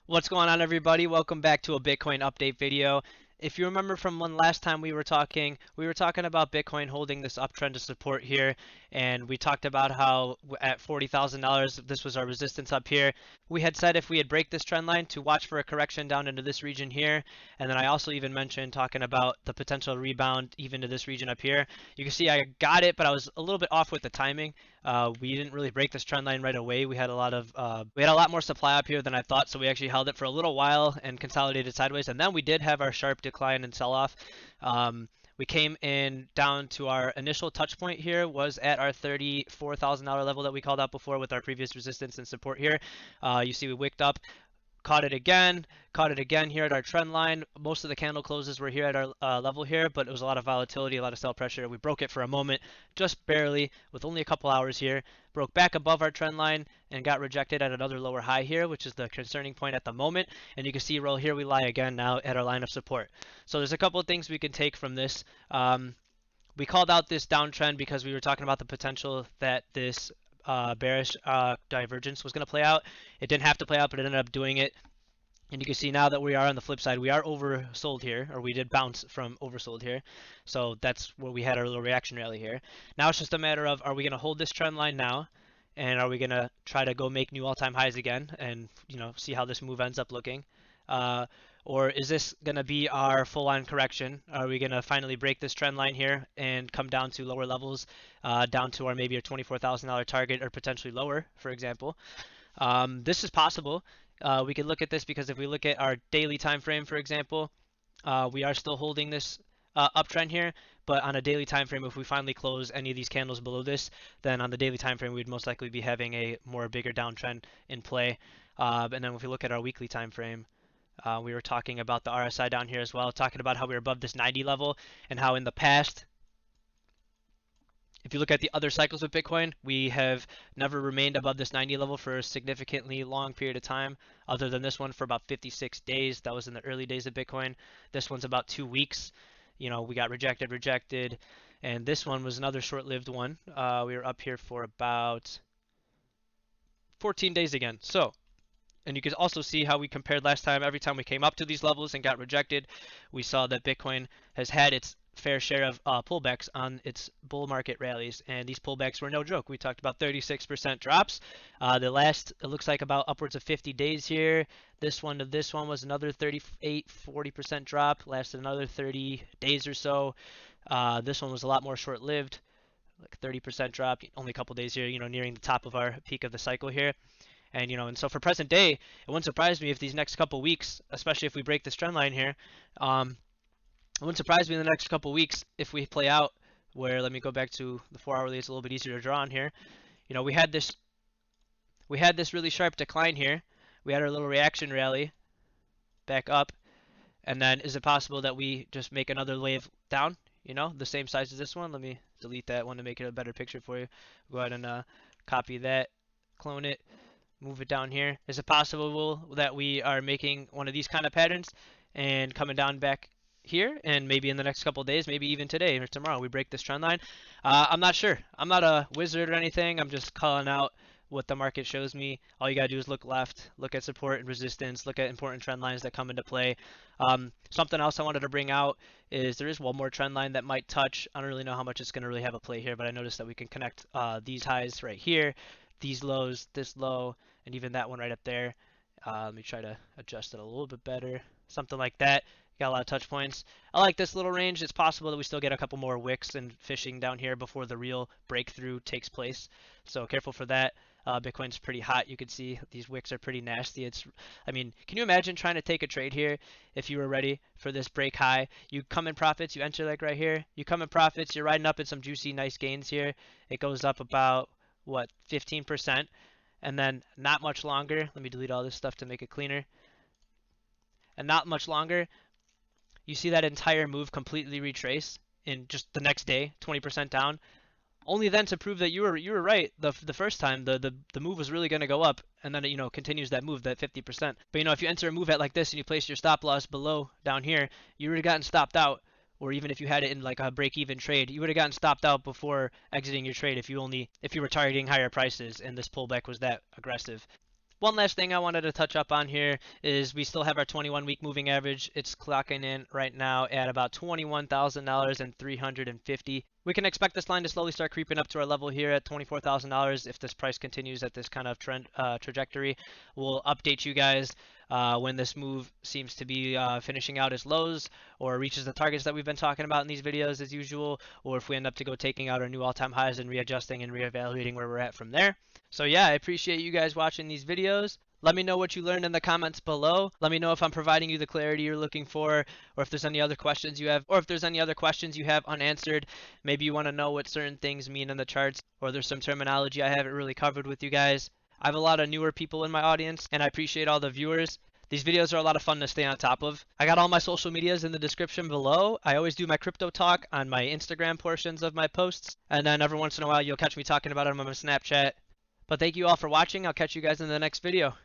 What's going on, everybody? Welcome back to a Bitcoin update video. If you remember from when last time we were talking about Bitcoin holding this uptrend to support here, and we talked about how at $40,000 this was our resistance up here. We had said if we had break this trend line to watch for a correction down into this region here, and then I also even mentioned talking about the potential rebound even to this region up here. You can see I got it, but I was a little bit off with the timing. We didn't really break this trend line right away. We had a lot more supply up here than I thought, so we actually held it for a little while and consolidated sideways, and then we did have our sharp decline and sell off. We came in down to our initial touch point here was at our $34,000 level that we called out before with our previous resistance and support here. You see we wicked up, caught it again here at our trend line. Most of the candle closes were here at our level here, but it was a lot of volatility, a lot of sell pressure. We broke it for a moment, just barely, with only a couple hours here. Broke back above our trend line and got rejected at another lower high here, which is the concerning point at the moment. And you can see right here we lie again now at our line of support. So there's a couple of things we can take from this. We called out this downtrend because we were talking about the potential that this bearish divergence was going to play out. It didn't have to play out, but it ended up doing it. And you can see now that we are on the flip side, we are oversold here, or we did bounce from oversold here. So that's where we had our little reaction rally here. Now it's just a matter of, are we going to hold this trend line now? And are we going to try to go make new all-time highs again and, see how this move ends up looking? Or is this going to be our full-on correction? Are we going to finally break this trend line here and come down to lower levels, down to our maybe a $24,000 target or potentially lower, for example? This is possible. We could look at this because if we look at our daily time frame, for example, we are still holding this uptrend here, but on a daily time frame, if we finally close any of these candles below this, then on the daily time frame, we'd most likely be having a bigger downtrend in play. And then if we look at our weekly time frame, we were talking about the RSI down here as well, talking about how we were above this 90 level and how in the past, if you look at the other cycles of Bitcoin, we have never remained above this 90 level for a significantly long period of time, other than this one for about 56 days. That was in the early days of Bitcoin. This one's about 2 weeks. We got rejected, and this one was another short-lived one. We were up here for about 14 days again. And you can also see how we compared last time. Every time we came up to these levels and got rejected, we saw that Bitcoin has had its fair share of pullbacks on its bull market rallies, and these pullbacks were no joke. We talked about 36% drops. The last, it looks like about upwards of 50 days here. This one to this one was another 40% drop, lasted another 30 days or so. This one was a lot more short-lived, like 30% drop, only a couple days here, nearing the top of our peak of the cycle here. And so for present day, it wouldn't surprise me if these next couple weeks, especially if we break this trend line here, it wouldn't surprise me in the next couple weeks if we play out where, let me go back to the 4-hourly, it's a little bit easier to draw on here. We had this really sharp decline here. We had our little reaction rally back up, and then is it possible that we just make another wave down, the same size as this one? Let me delete that one to make it a better picture for you. Go ahead and copy that, clone it, move it down here. Is it possible that we are making one of these kind of patterns and coming down back here, and maybe in the next couple of days, maybe even today or tomorrow, we break this trend line? I'm not sure. I'm not a wizard or anything. I'm just calling out what the market shows me. All you gotta do is look left, look at support and resistance, look at important trend lines that come into play. Something else I wanted to bring out is there is one more trend line that might touch. I don't really know how much it's gonna really have a play here, but I noticed that we can connect these highs right here, these lows, this low, and even that one right up there. Let me try to adjust it a little bit better. Something like that. Got a lot of touch points. I like this little range. It's possible that we still get a couple more wicks and fishing down here before the real breakthrough takes place. So careful for that. Bitcoin's pretty hot. You can see these wicks are pretty nasty. I mean, can you imagine trying to take a trade here if you were ready for this break high? You come in profits, you enter like right here. You come in profits, you're riding up in some juicy, nice gains here. It goes up about, what, 15%. And then not much longer. Let me delete all this stuff to make it cleaner. And not much longer, you see that entire move completely retrace in just the next day, 20% down. Only then to prove that you were right the first time. The move was really going to go up, and then it continues that move, that 50%. But if you enter a move at like this and you place your stop loss below down here, you would have gotten stopped out. Or even if you had it in like a break-even trade, you would have gotten stopped out before exiting your trade if you were targeting higher prices and this pullback was that aggressive. One last thing I wanted to touch up on here is we still have our 21-week moving average. It's clocking in right now at about $21,000 and 350. We can expect this line to slowly start creeping up to our level here at $24,000 if this price continues at this kind of trend trajectory. We'll update you guys when this move seems to be finishing out its lows or reaches the targets that we've been talking about in these videos as usual, or if we end up to go taking out our new all-time highs and readjusting and reevaluating where we're at from there. So yeah, I appreciate you guys watching these videos. Let me know what you learned in the comments below. Let me know if I'm providing you the clarity you're looking for, or if there's any other questions you have, or if there's any other questions you have unanswered. Maybe you want to know what certain things mean in the charts, or there's some terminology I haven't really covered with you guys. I have a lot of newer people in my audience, and I appreciate all the viewers. These videos are a lot of fun to stay on top of. I got all my social medias in the description below. I always do my crypto talk on my Instagram portions of my posts, and then every once in a while you'll catch me talking about it on my Snapchat. But thank you all for watching. I'll catch you guys in the next video.